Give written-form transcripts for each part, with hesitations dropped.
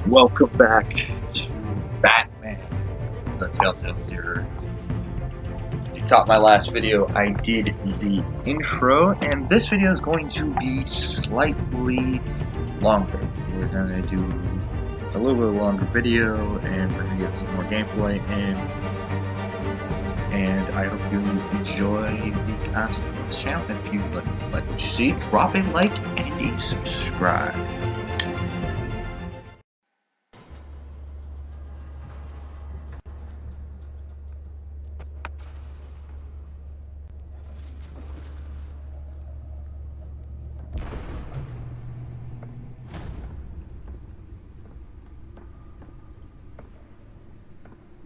Welcome back to Batman, the Telltale series. If you caught my last video, I did the intro, and this video is going to be slightly longer. We're going to do a little bit longer video, and we're going to get some more gameplay in. And I hope you enjoy the content of this channel. If you like what you see, drop a like and a subscribe.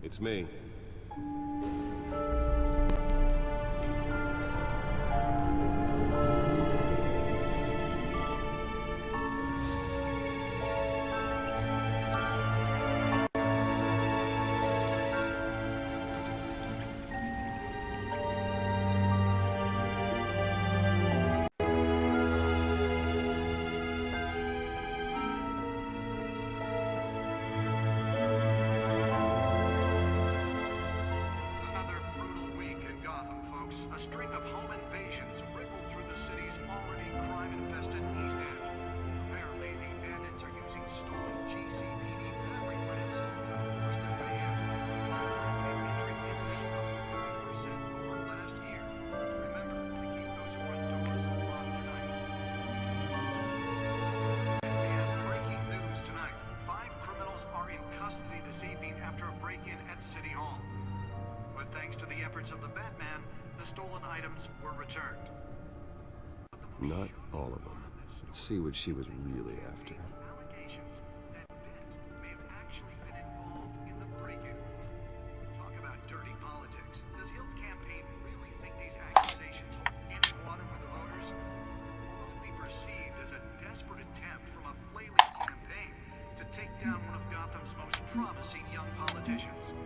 It's me. A string of home invasions rippled through the city's already crime-infested East End. Apparently, the bandits are using stolen GCPD fabric brands to force their way in. Entry incidents up 30% over last year. Remember to keep those front doors locked tonight. And breaking news tonight. 5 criminals are in custody this evening after a break-in at City Hall. But thanks to the efforts of the Batman, the stolen items were returned. Not all of them. Let's see what she was really after. Allegations that Dent may have actually been involved in the break-in. Talk about dirty politics. Does Hill's campaign really think these accusations hold any water with the voters? Or will it be perceived as a desperate attempt from a flailing campaign to take down one of Gotham's most promising young politicians?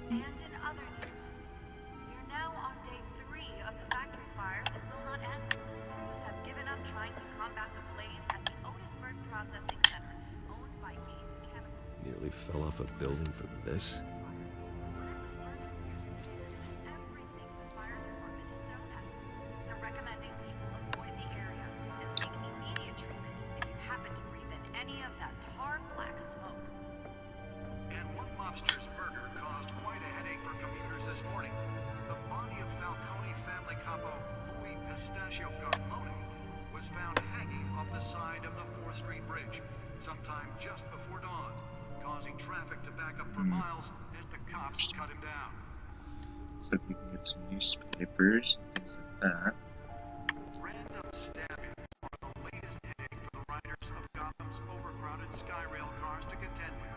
And in other news, we're now on day 3 of the factory fire that will not end. Crews have given up trying to combat the blaze at the Otisburg Processing Center, owned by Ace Chemical. Nearly fell off a building for this. Everything the fire department is thrown at. They're recommending people avoid the area and seek immediate treatment if you happen to breathe in any of that tar black smoke. And one mobster's murder caused quite a headache for commuters this morning. The body of Falcone family capo Louis Pistachio Garmone was found hanging off the side of the 4th Street Bridge sometime just before dawn, causing traffic to back up for miles as the cops cut him down. So we can get some newspapers and things like that. Random stabbings are the latest headache for the riders of Gotham's overcrowded Skyrail cars to contend with.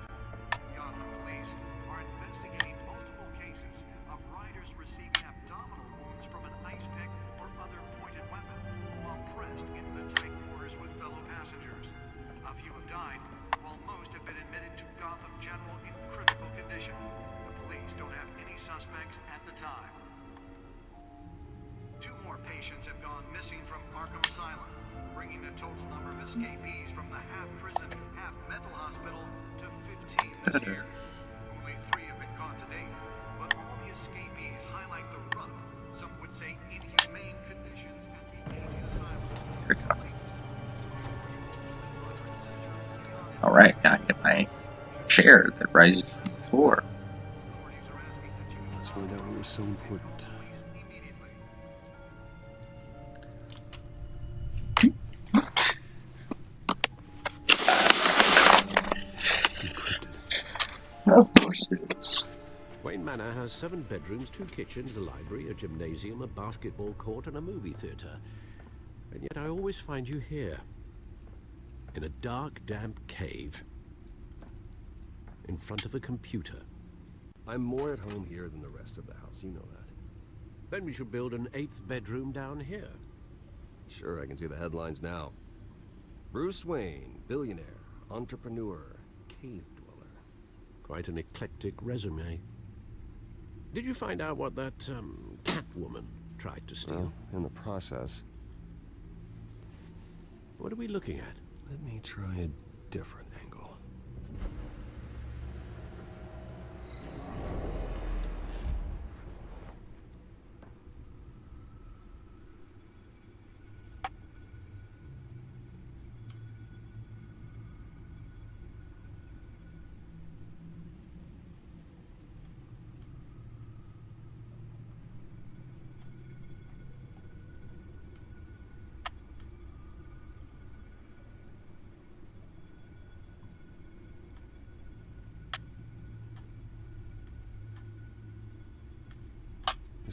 Gotham police are investigating multiple cases of riders receiving abdominal wounds from an ice pick or other pointed weapon while pressed into the tight quarters with fellow passengers. A few have died, while most have been admitted to Gotham General in critical condition. The police don't have any suspects at the time. 2 more patients have gone missing from Arkham Asylum, bringing the total number of escapees from the half-prison, half-mental hospital to 15 this year. Only 3 have been caught to date, but all the escapees highlight the rough, some would say inhumane conditions at the aging asylum. Alright, now I get my chair that rises from the floor. Let's find out what was so important. Of course it is. Wayne Manor has 7 bedrooms, 2 kitchens, a library, a gymnasium, a basketball court, and a movie theater. And yet I always find you here, in a dark, damp cave, in front of a computer. I'm more at home here than the rest of the house, you know that. Then we should build an 8th bedroom down here. Sure, I can see the headlines now. Bruce Wayne, billionaire, entrepreneur, cave dweller. Quite an eclectic resume. Did you find out what that, Catwoman tried to steal? Well, in the process. What are we looking at? Let me try a different angle.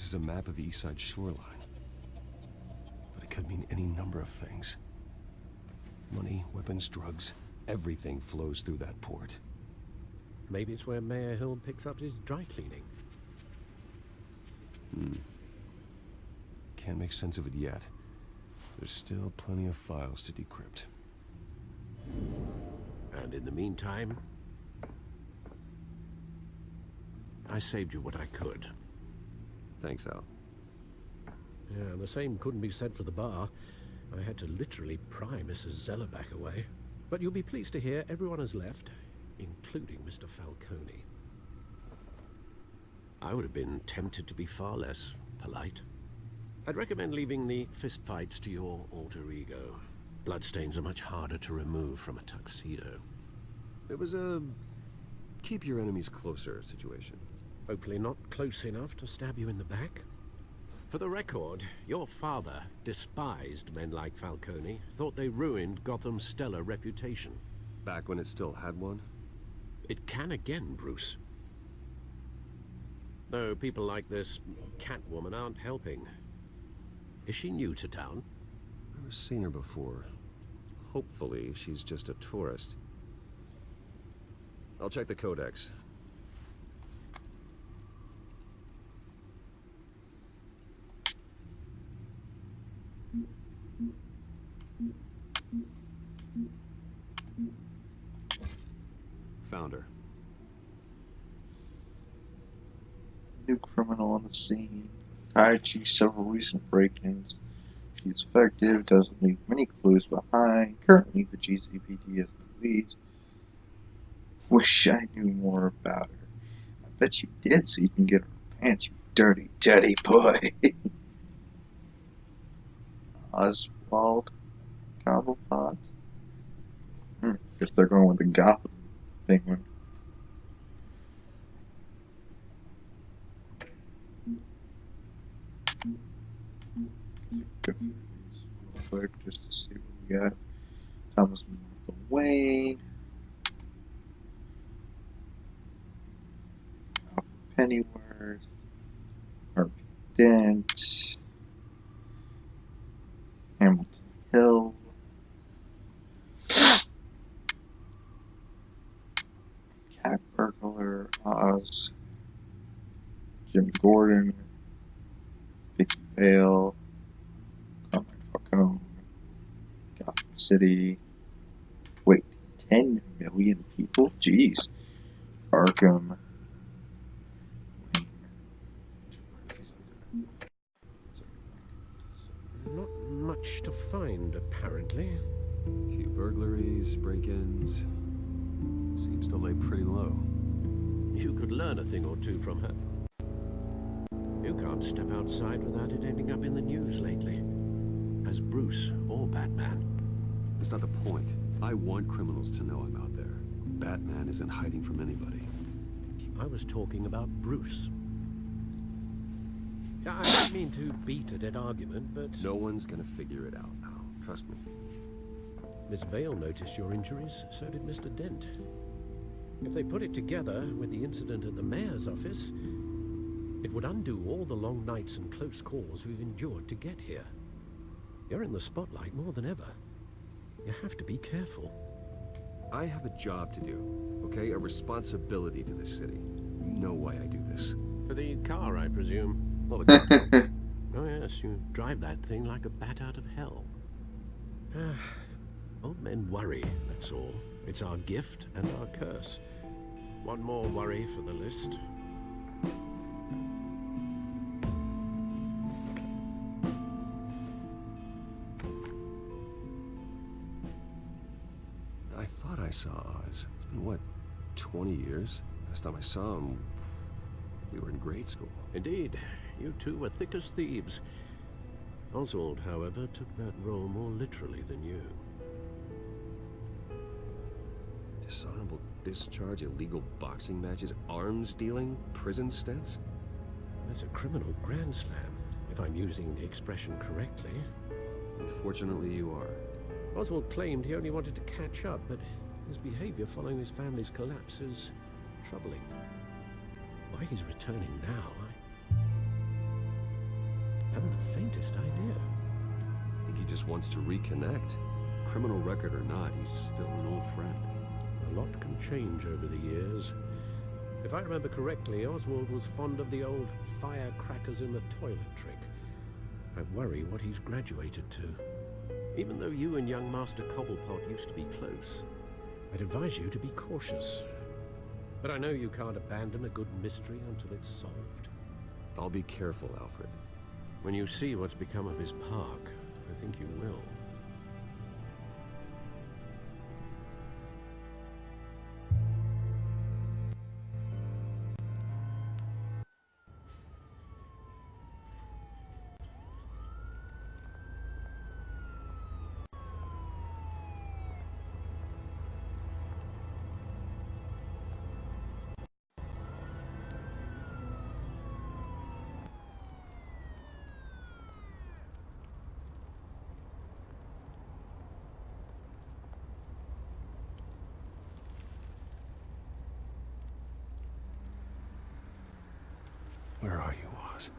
This is a map of the east side shoreline. But it could mean any number of things. Money, weapons, drugs, everything flows through that port. Maybe it's where Mayor Hill picks up his dry cleaning. Can't make sense of it yet. There's still plenty of files to decrypt. And in the meantime, I saved you what I could. Thanks, Al. Yeah, the same couldn't be said for the bar. I had to literally pry Mrs. Zeller back away. But you'll be pleased to hear everyone has left, including Mr. Falcone. I would have been tempted to be far less polite. I'd recommend leaving the fistfights to your alter ego. Bloodstains are much harder to remove from a tuxedo. It was a keep your enemies closer situation. Hopefully not close enough to stab you in the back. For the record, your father despised men like Falcone, thought they ruined Gotham's stellar reputation. Back when it still had one? It can again, Bruce. Though people like this Catwoman aren't helping. Is she new to town? Never seen her before. Hopefully, she's just a tourist. I'll check the codex. Found her. New criminal on the scene. Tied to several recent break-ins. She's effective, doesn't leave many clues behind. Currently, the GCPD has no leads. Wish I knew more about her. I bet you did, so you can get her pants, you dirty, dirty boy. Oswald Cobblepot. Guess they're going with the Gotham Penguin. Go through these real quick just to see what we got. Thomas Martha Wayne. Alfred Pennyworth. Harvey Dent. Hamilton Hill. Cat Burglar. Oz. Jim Gordon. Vicky Vale. Carmine Falcone. Gotham City. Wait, 10 million people? Jeez. Arkham. Not much to find, apparently. Few burglaries, break-ins. Seems to lay pretty low. You could learn a thing or two from her. You can't step outside without it ending up in the news lately. As Bruce or Batman. That's not the point. I want criminals to know I'm out there. Batman isn't hiding from anybody. I was talking about Bruce. I don't mean to beat a dead argument, but... No one's gonna figure it out now. Trust me. Miss Vale noticed your injuries, so did Mr. Dent. If they put it together with the incident at the mayor's office, it would undo all the long nights and close calls we've endured to get here. You're in the spotlight more than ever. You have to be careful. I have a job to do, okay? A responsibility to this city. You know why I do this. For the car, I presume. Well, the car helps. Oh yes, you drive that thing like a bat out of hell. Old men worry, that's all. It's our gift and our curse. One more worry for the list. I thought I saw Oz. It's been, what, 20 years? Last time I saw him, we were in grade school. Indeed, you two were thick as thieves. Oswald, however, took that role more literally than you. Dishonorable discharge, illegal boxing matches, arms dealing, prison stints? That's a criminal grand slam, if I'm using the expression correctly. Unfortunately, you are. Oswald claimed he only wanted to catch up, but his behavior following his family's collapse is troubling. Why he's returning now, the faintest idea. I think he just wants to reconnect. Criminal record or not, he's still an old friend. A lot can change over the years. If I remember correctly, Oswald was fond of the old firecrackers in the toilet trick. I worry what he's graduated to. Even though you and young Master Cobblepot used to be close, I'd advise you to be cautious. But I know you can't abandon a good mystery until it's solved. I'll be careful, Alfred. When you see what's become of his park, I think you will. Where are you, Oz?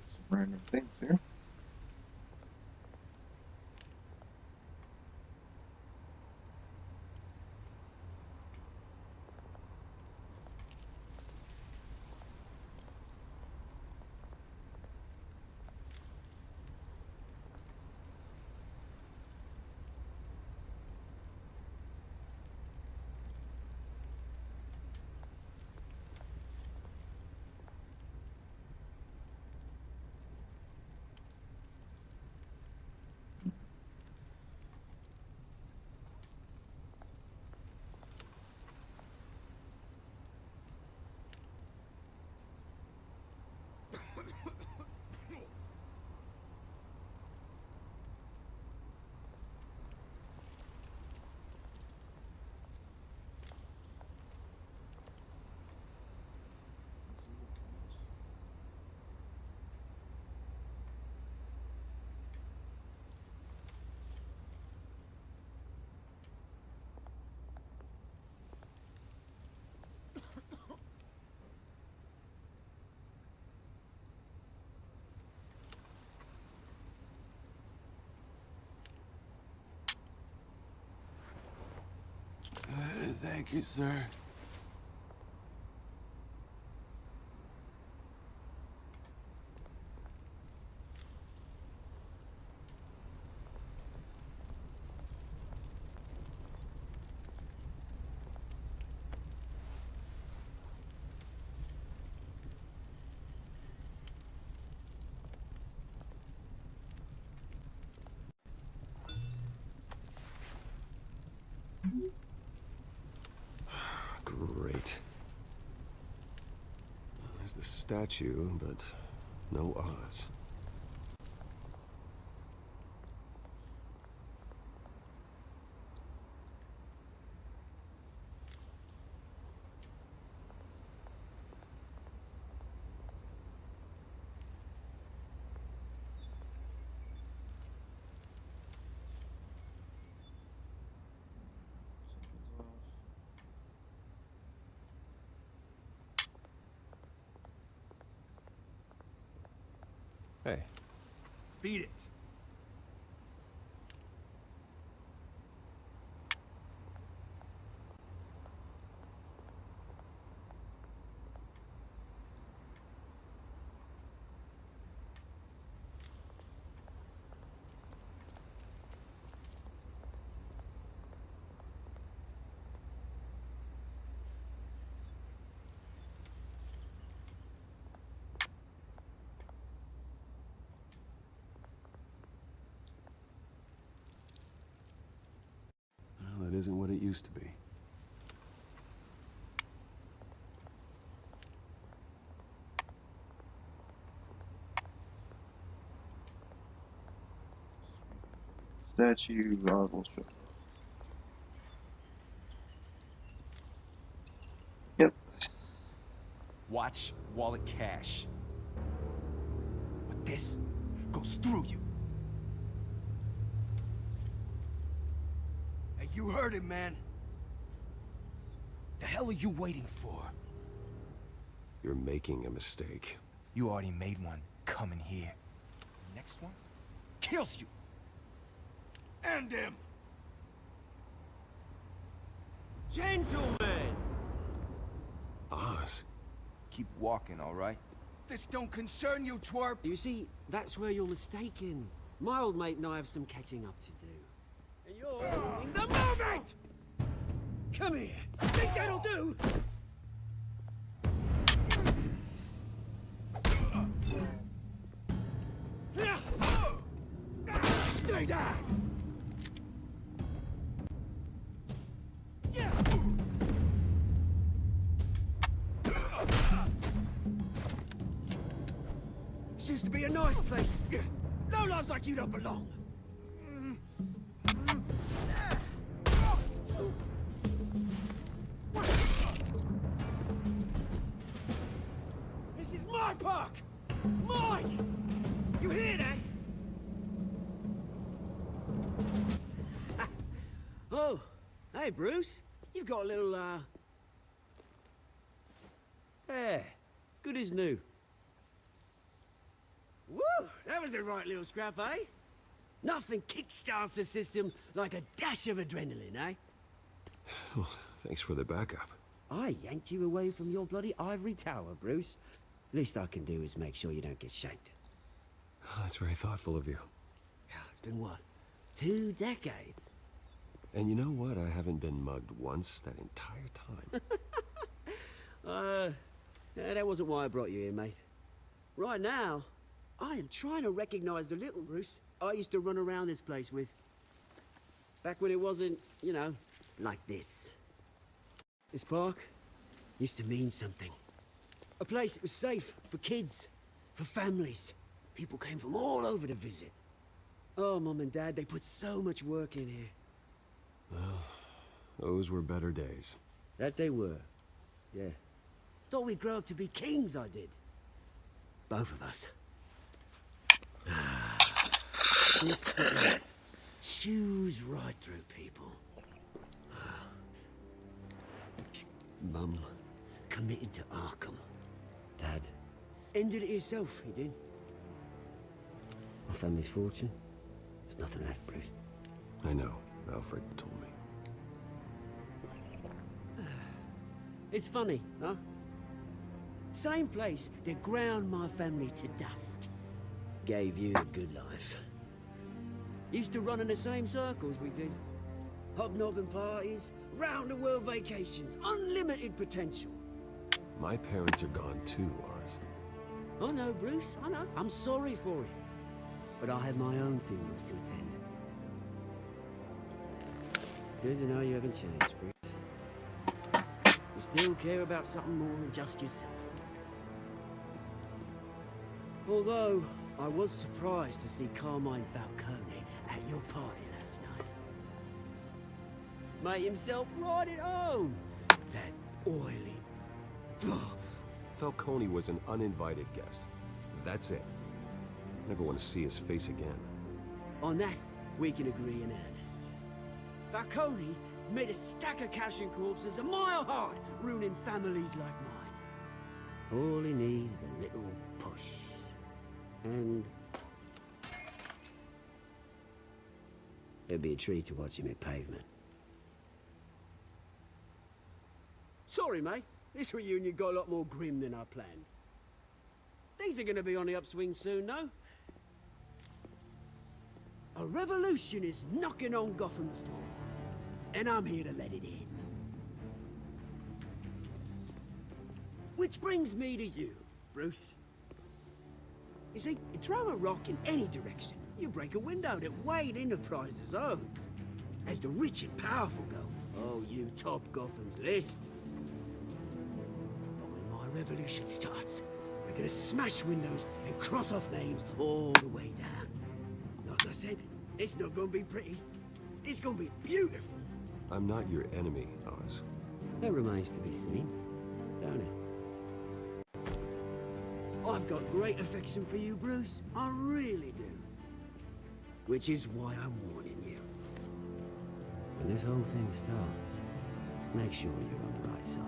Some random things here. Thank you, sir. Great. There's the statue, but no Oz. Hey. Beat it. Well, that isn't what it used to be. Statue, Oswald show. Yep. Watch wallet cash. But this goes through you. Hey, You heard him, man. The hell are you waiting for? You're making a mistake. You already made one coming here. Next one kills you. And him. Gentlemen! Oz? Keep walking, all right? This don't concern you, twerp. You see, that's where you're mistaken. My old mate and I have some catching up to do. And you're ruining the moment! Come here. Think that'll do? Stay down! This used to be a nice place. No lives like you don't belong. This is my park! Mine! You hear that? Oh, hey, Bruce. You've got a little, There. Good as new. Woo! That was a right little scrap, eh? Nothing kickstarts the system like a dash of adrenaline, eh? Well, thanks for the backup. I yanked you away from your bloody ivory tower, Bruce. Least I can do is make sure you don't get shanked. Oh, that's very thoughtful of you. Yeah, it's been what? 2 decades? And you know what? I haven't been mugged once that entire time. Yeah, that wasn't why I brought you here, mate. Right now, I am trying to recognize the little Bruce I used to run around this place with. Back when it wasn't, you know, like this. This park used to mean something. A place that was safe for kids, for families. People came from all over to visit. Oh, Mum and Dad, they put so much work in here. Well, those were better days. That they were, yeah. Thought we'd grow up to be kings, I did. Both of us. This city chews right through people. Mum committed to Arkham. Dad ended it himself, he did. My family's fortune, there's nothing left, Bruce. I know. Alfred told me. It's funny, huh? Same place that ground my family to dust. Gave you a good life. Used to run in the same circles we did. Hobnobbing parties, round-the-world vacations, unlimited potential. My parents are gone too, Oz. I know, Bruce, I know. I'm sorry for it. But I have my own funerals to attend. Good to know you haven't changed, Bruce. You still care about something more than just yourself. Although, I was surprised to see Carmine Falcone at your party last night. Made himself right at home. That oily... Falcone was an uninvited guest. That's it. Never want to see his face again. On that, we can agree in earnest. Falcone made a stack of cash and corpses a mile high, ruining families like mine. All he needs is a little push. And... it'd be a treat to watch him hit pavement. Sorry, mate. This reunion got a lot more grim than I planned. Things are gonna be on the upswing soon, no? A revolution is knocking on Gotham's door. And I'm here to let it in. Which brings me to you, Bruce. You see, you throw a rock in any direction, you break a window that Wayne Enterprises owns. As the rich and powerful go, oh, you top Gotham's list. But when my revolution starts, we're gonna smash windows and cross off names all the way down. Like I said, it's not gonna be pretty. It's gonna be beautiful. I'm not your enemy, Oz. That remains to be seen, don't it? I've got great affection for you, Bruce. I really do. Which is why I'm warning you. When this whole thing starts, make sure you're on the right side.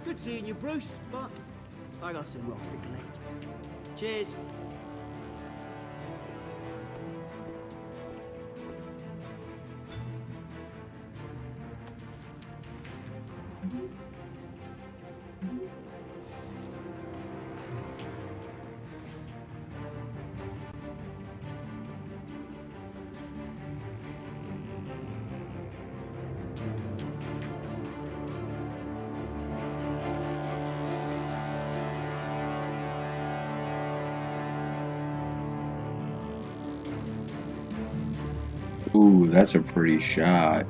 Good seeing you, Bruce, but I got some rocks to collect. Cheers. Ooh, that's a pretty shot.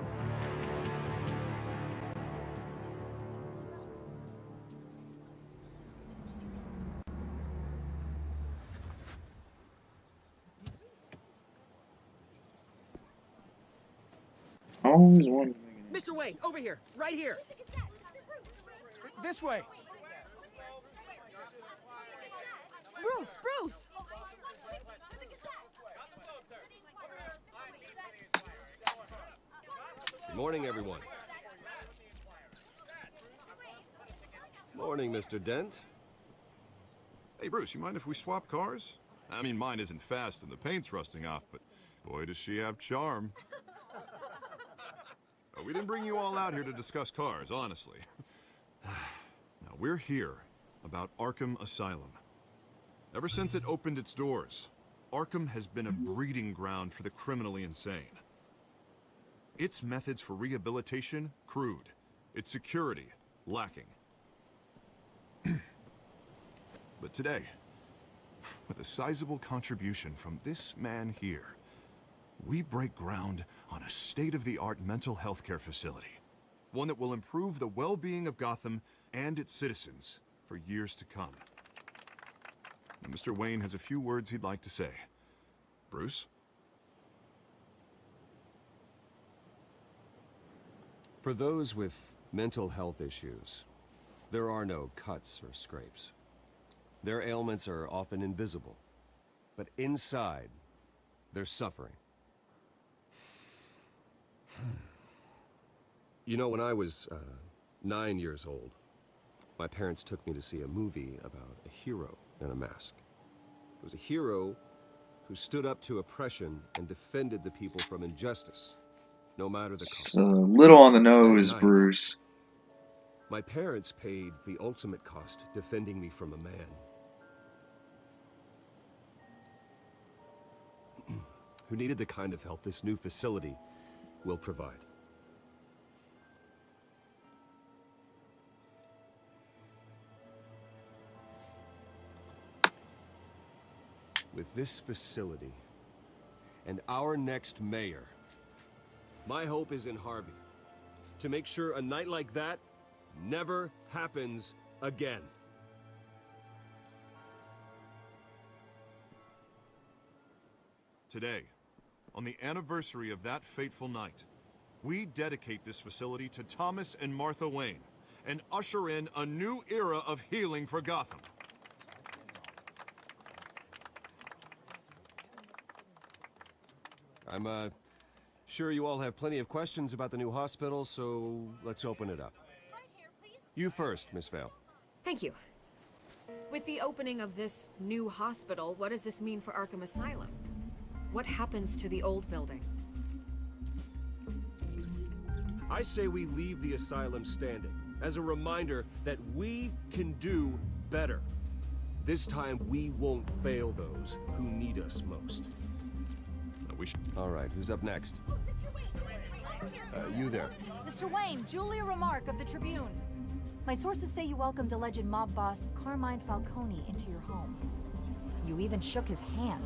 Always wanted to make Mr. Wayne, over here, right here. This way. Bruce, Bruce! Good morning, everyone. Morning, Mr. Dent. Hey, Bruce, you mind if we swap cars? I mean, mine isn't fast and the paint's rusting off, but boy, does she have charm. We didn't bring you all out here to discuss cars, honestly. Now, we're here about Arkham Asylum. Ever since it opened its doors, Arkham has been a breeding ground for the criminally insane. Its methods for rehabilitation, crude. Its security, lacking. But today, with a sizable contribution from this man here, we break ground on a state-of-the-art mental health care facility. One that will improve the well-being of Gotham and its citizens for years to come. And Mr. Wayne has a few words he'd like to say. Bruce? For those with mental health issues, there are no cuts or scrapes. Their ailments are often invisible, but inside, they're suffering. You know, when I was 9 years old, my parents took me to see a movie about a hero in a mask. It was a hero who stood up to oppression and defended the people from injustice, no matter the cost. a little on the nose, That night, Bruce. my parents paid the ultimate cost defending me from a man who needed the kind of help this new facility will provide. With this facility and our next mayor, my hope is in Harvey, to make sure a night like that never happens again. Today, on the anniversary of that fateful night, we dedicate this facility to Thomas and Martha Wayne and usher in a new era of healing for Gotham. I'm sure you all have plenty of questions about the new hospital, so let's open it up. You first, Miss Vale. Thank you. With the opening of this new hospital, what does this mean for Arkham Asylum? What happens to the old building? I say we leave the asylum standing, as a reminder that we can do better. This time, we won't fail those who need us most. All right, who's up next? You there. Mr. Wayne, Julia Remark of the Tribune. My sources say you welcomed alleged mob boss Carmine Falcone into your home. You even shook his hand.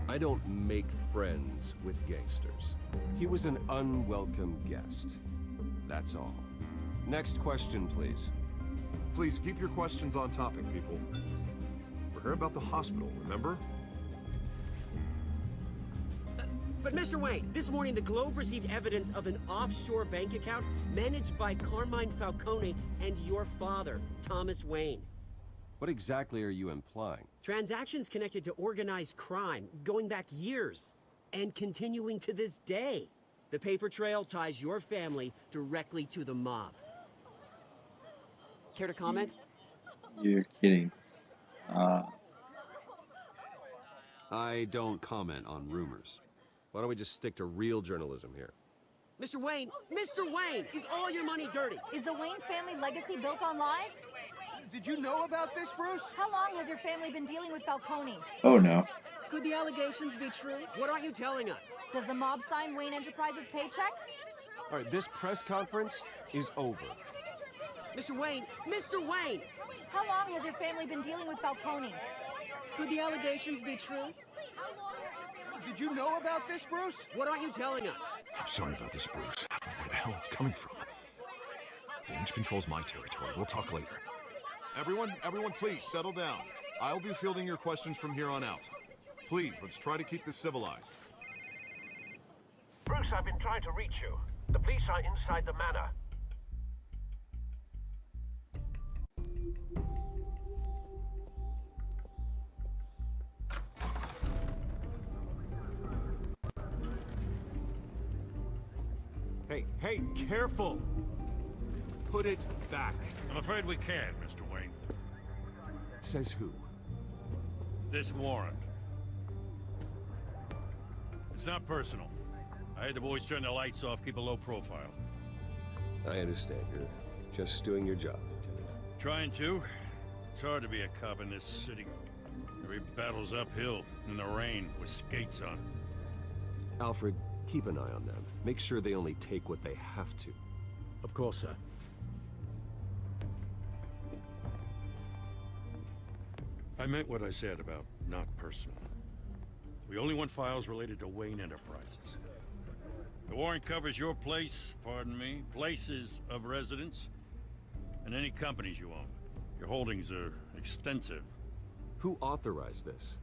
I don't make friends with gangsters. He was an unwelcome guest. That's all. Next question, please. Please keep your questions on topic, people. We're here about the hospital, remember? But Mr. Wayne, this morning the Globe received evidence of an offshore bank account managed by Carmine Falcone and your father, Thomas Wayne. What exactly are you implying? Transactions connected to organized crime, going back years, and continuing to this day. The paper trail ties your family directly to the mob. Care to comment? You're kidding. I don't comment on rumors. Why don't we just stick to real journalism here? Mr. Wayne, is all your money dirty? Is the Wayne family legacy built on lies? Did you know about this, Bruce? How long has your family been dealing with Falcone? Oh no. Could the allegations be true? What aren't you telling us? Does the mob sign Wayne Enterprises paychecks? All right, this press conference is over. Mr. Wayne! How long has your family been dealing with Falcone? Could the allegations be true? Did you know about this, Bruce? What aren't you telling us? I'm sorry about this, Bruce. I don't know where the hell it's coming from. Damage control's my territory. We'll talk later. Everyone, please, settle down. I'll be fielding your questions from here on out. Please, let's try to keep this civilized. Bruce, I've been trying to reach you. The police are inside the manor. Hey, careful! Put it back. I'm afraid we can't, Mr. Wayne. Says who? This warrant. It's not personal. I had the boys turn the lights off, keep a low profile. I understand. You're just doing your job, Lieutenant. Trying to. It's hard to be a cop in this city. Every battle's uphill, in the rain, with skates on. Alfred, keep an eye on them. Make sure they only take what they have to. Of course, sir. I meant what I said about not personal. We only want files related to Wayne Enterprises. The warrant covers your place, pardon me, places of residence, and any companies you own. Your holdings are extensive. Who authorized this?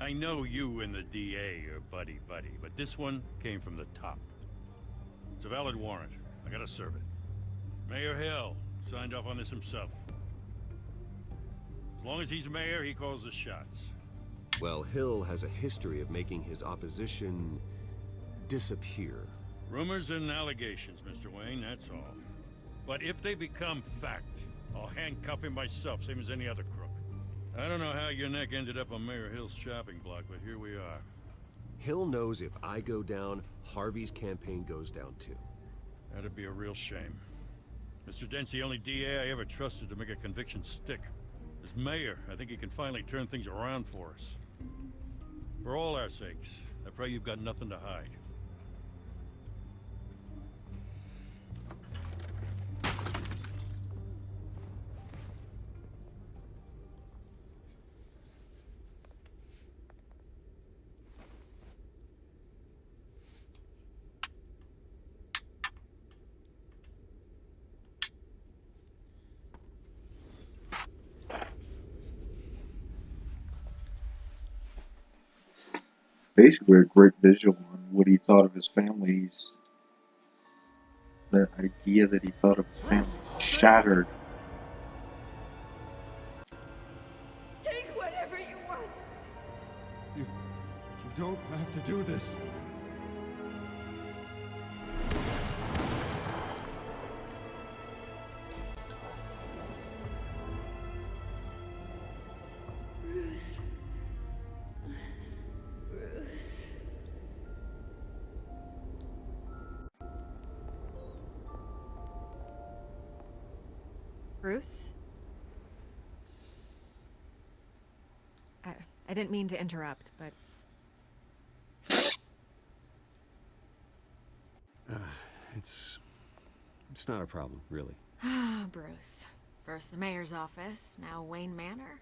I know you and the DA are buddy-buddy, but this one came from the top. It's a valid warrant. I gotta serve it. Mayor Hill signed off on this himself. As long as he's mayor, he calls the shots. Well, Hill has a history of making his opposition disappear. Rumors and allegations, Mr. Wayne, that's all. But if they become fact, I'll handcuff him myself, same as any other crook. I don't know how your neck ended up on Mayor Hill's shopping block, but here we are. Hill knows if I go down, Harvey's campaign goes down too. That'd be a real shame. Mr. Dent's the only DA I ever trusted to make a conviction stick. As mayor, I think he can finally turn things around for us. For all our sakes, I pray you've got nothing to hide. Basically a great visual on what he thought of his family's, the idea that he thought of his family shattered. Take whatever you want. You don't have to do this. Bruce. Bruce? I didn't mean to interrupt, but... It's not a problem, really. Ah, Bruce. First the mayor's office, now Wayne Manor.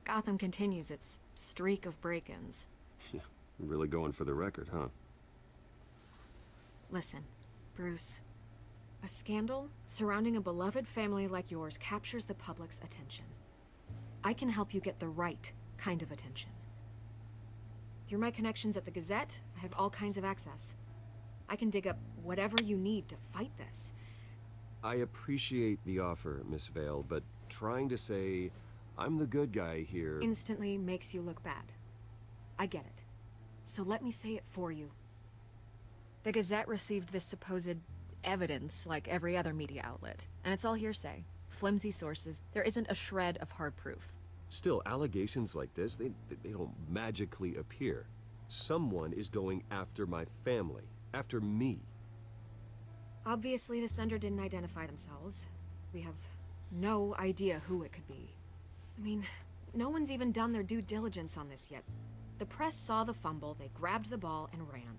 Gotham continues its streak of break-ins. Yeah, really going for the record, huh? Listen, Bruce. A scandal surrounding a beloved family like yours captures the public's attention. I can help you get the right kind of attention. Through my connections at the Gazette, I have all kinds of access. I can dig up whatever you need to fight this. I appreciate the offer, Miss Vale, but trying to say I'm the good guy here instantly makes you look bad. I get it. So let me say it for you. The Gazette received this supposed evidence like every other media outlet, and it's all hearsay. Flimsy sources. There isn't a shred of hard proof. Still, allegations like this, they don't magically appear. Someone is going after my family, after me. Obviously, the sender didn't identify themselves. We have no idea who it could be. I mean, no one's even done their due diligence on this yet. The press saw the fumble, they grabbed the ball and ran.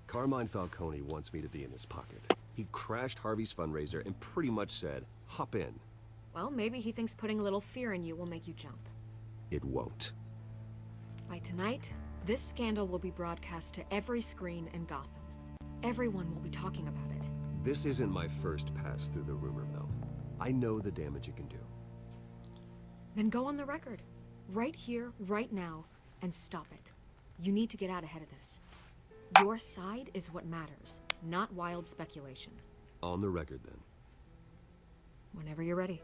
Carmine Falcone wants me to be in his pocket. He crashed Harvey's fundraiser and pretty much said, hop in. Well, maybe he thinks putting a little fear in you will make you jump. It won't. By tonight, this scandal will be broadcast to every screen in Gotham. Everyone will be talking about it. This isn't my first pass through the rumor mill. I know the damage it can do. Then go on the record. Right here, right now, and stop it. You need to get out ahead of this. Your side is what matters, not wild speculation. On the record, then. Whenever you're ready.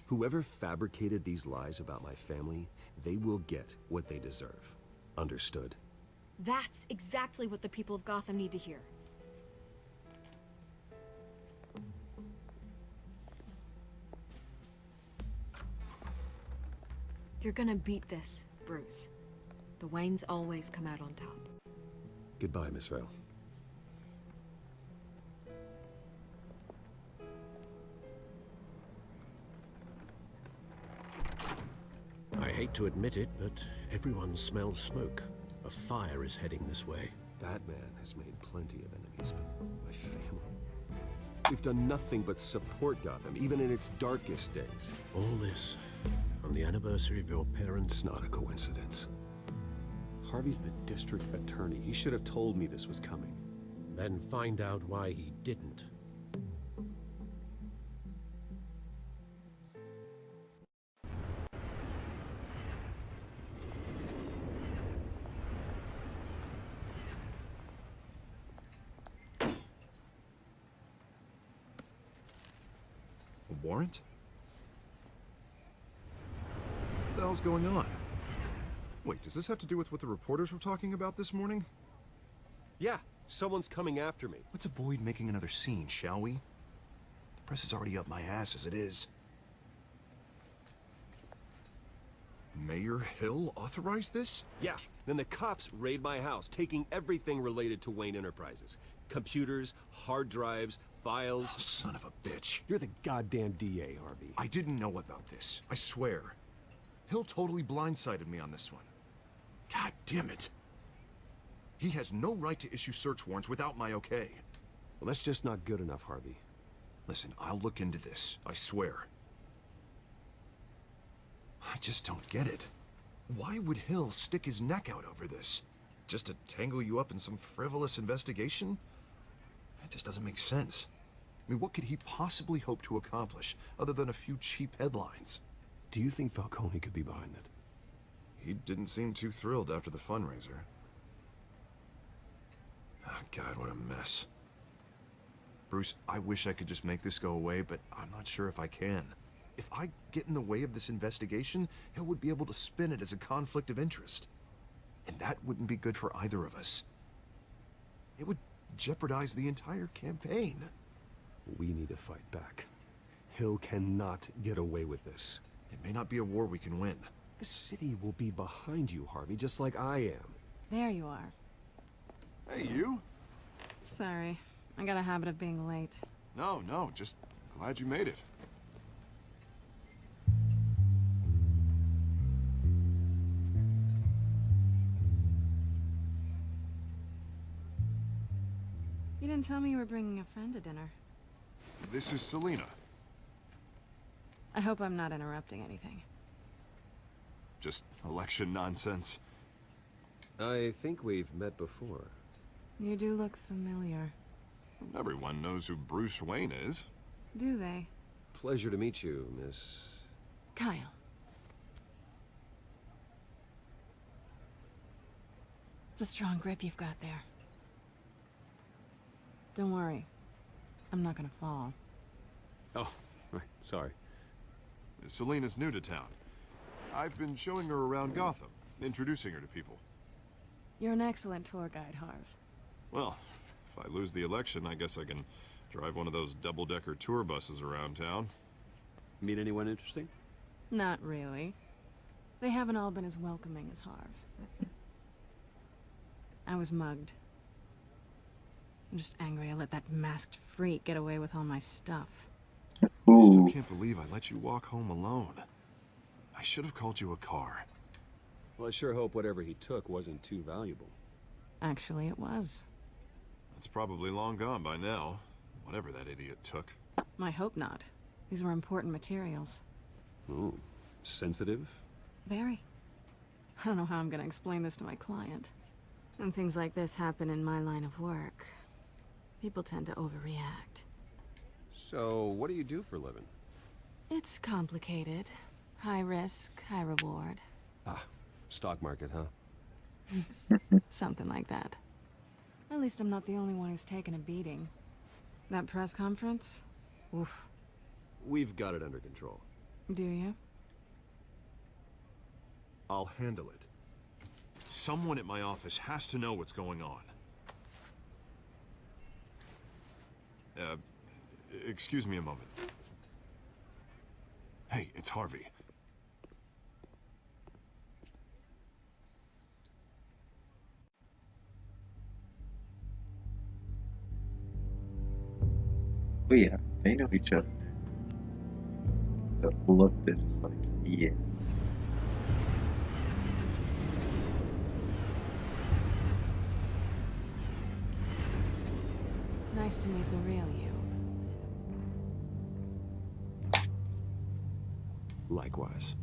Whoever fabricated these lies about my family, they will get what they deserve. Understood? That's exactly what the people of Gotham need to hear. You're gonna beat this, Bruce. The Waynes always come out on top. Goodbye, Miss Vale. I hate to admit it, but everyone smells smoke. A fire is heading this way. Batman has made plenty of enemies, but my family... We've done nothing but support Gotham, even in its darkest days. All this on the anniversary of your parents' It's not a coincidence. Harvey's the district attorney. He should have told me this was coming. Then find out why he didn't. A warrant? What the hell's going on? Wait, does this have to do with what the reporters were talking about this morning? Yeah, someone's coming after me. Let's avoid making another scene, shall we? The press is already up my ass as it is. Mayor Hill authorized this? Yeah, then the cops raid my house, taking everything related to Wayne Enterprises. Computers, hard drives, files. Oh, son of a bitch. You're the goddamn DA, Harvey. I didn't know about this. I swear. Hill totally blindsided me on this one. God damn it. He has no right to issue search warrants without my okay. Well, that's just not good enough, Harvey. Listen, I'll look into this. I swear. I just don't get it. Why would Hill stick his neck out over this? Just to tangle you up in some frivolous investigation? It just doesn't make sense. I mean, what could he possibly hope to accomplish other than a few cheap headlines? Do you think Falcone could be behind it? He didn't seem too thrilled after the fundraiser. Oh, God, what a mess. Bruce, I wish I could just make this go away, but I'm not sure if I can. If I get in the way of this investigation, Hill would be able to spin it as a conflict of interest. And that wouldn't be good for either of us. It would jeopardize the entire campaign. We need to fight back. Hill cannot get away with this. It may not be a war we can win. The city will be behind you, Harvey, just like I am. There you are. Hey, you? Sorry. I got a habit of being late. No, just glad you made it. You didn't tell me you were bringing a friend to dinner. This is Selena. I hope I'm not interrupting anything. Just election nonsense. I think we've met before. You do look familiar. Everyone knows who Bruce Wayne is. Do they? Pleasure to meet you, Miss... Kyle. It's a strong grip you've got there. Don't worry. I'm not gonna fall. Oh, right. Sorry. Selena's new to town. I've been showing her around Gotham, introducing her to people. You're an excellent tour guide, Harv. Well, if I lose the election, I guess I can drive one of those double-decker tour buses around town. Meet anyone interesting? Not really. They haven't all been as welcoming as Harv. I was mugged. I'm just angry I let that masked freak get away with all my stuff. I still can't believe I let you walk home alone. I should have called you a car. Well, I sure hope whatever he took wasn't too valuable. Actually, it was. It's probably long gone by now, whatever that idiot took. I hope not. These were important materials. Ooh, sensitive? Very. I don't know how I'm gonna explain this to my client. When things like this happen in my line of work, people tend to overreact. So, what do you do for a living? It's complicated. High risk, high reward. Ah, stock market, huh? Something like that. At least I'm not the only one who's taken a beating. That press conference? Oof. We've got it under control. Do you? I'll handle it. Someone at my office has to know what's going on. Excuse me a moment. Hey, it's Harvey. Oh yeah, they know each other. The look that is like, yeah. Nice to meet the real you. Likewise.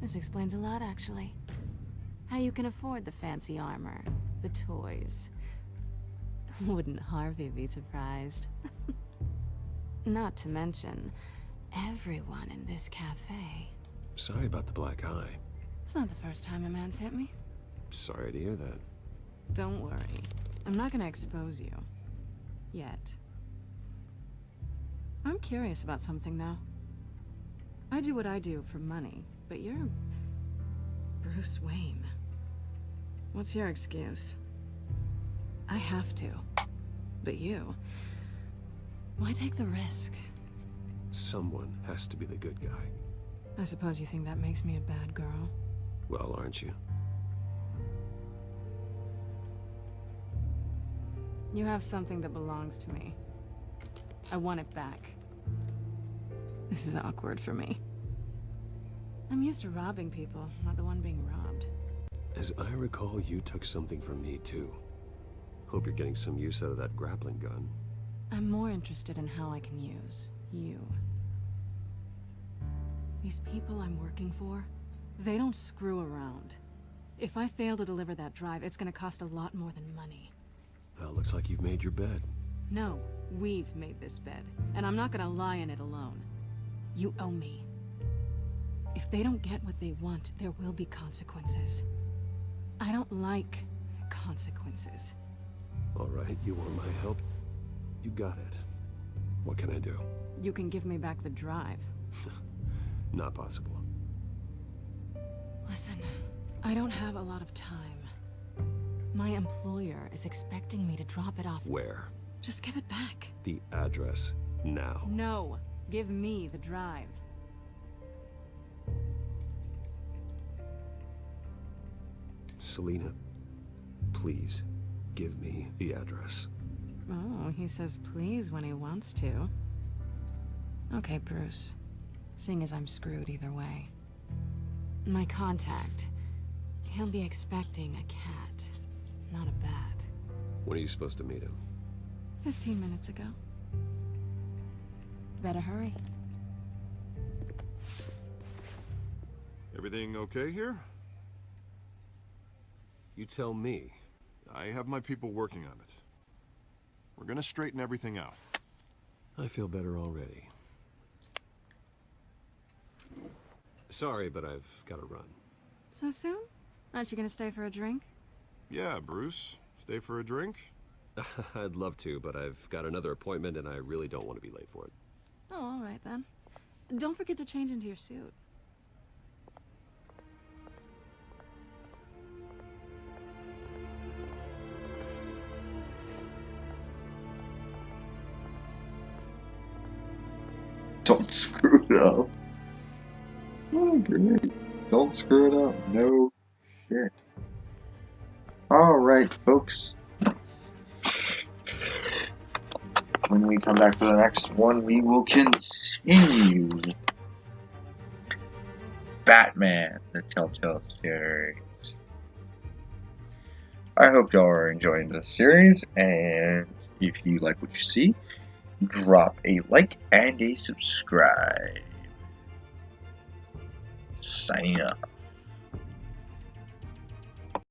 This explains a lot, actually. How you can afford the fancy armor, the toys. Wouldn't Harvey be surprised? Not to mention, everyone in this cafe. Sorry about the black eye. It's not the first time a man's hit me. Sorry to hear that. Don't worry. I'm not gonna expose you. Yet. I'm curious about something, though. I do what I do for money, but you're... Bruce Wayne. What's your excuse? I have to. But you... Why take the risk? Someone has to be the good guy. I suppose you think that makes me a bad girl. Well, aren't you? You have something that belongs to me. I want it back. This is awkward for me. I'm used to robbing people, not the one being robbed. As I recall, you took something from me, too. Hope you're getting some use out of that grappling gun. I'm more interested in how I can use you. These people I'm working for, they don't screw around. If I fail to deliver that drive, it's gonna cost a lot more than money. Well, looks like you've made your bed. No, we've made this bed, and I'm not gonna lie in it alone. You owe me. If they don't get what they want, there will be consequences. I don't like consequences. All right, you want my help? You got it. What can I do? You can give me back the drive. Not possible. Listen, I don't have a lot of time. My employer is expecting me to drop it off. Where? Just give it back. The address, now. No, give me the drive. Selina, please, give me the address. Oh, he says please when he wants to. Okay, Bruce. Seeing as I'm screwed either way. My contact. He'll be expecting a cat, not a bat. When are you supposed to meet him? 15 minutes ago. Better hurry. Everything okay here? You tell me. I have my people working on it. We're gonna straighten everything out. I feel better already. Sorry, but I've got to run. So soon? Aren't you gonna stay for a drink? Yeah, Bruce. Stay for a drink? I'd love to, but I've got another appointment and I really don't want to be late for it. Oh, all right then. Don't forget to change into your suit. Don't screw it up. Oh, great. Don't screw it up. No shit. Alright, folks. When we come back for the next one, we will continue Batman, the Telltale series. I hope y'all are enjoying this series, and if you like what you see, drop a like and a subscribe. Signing up.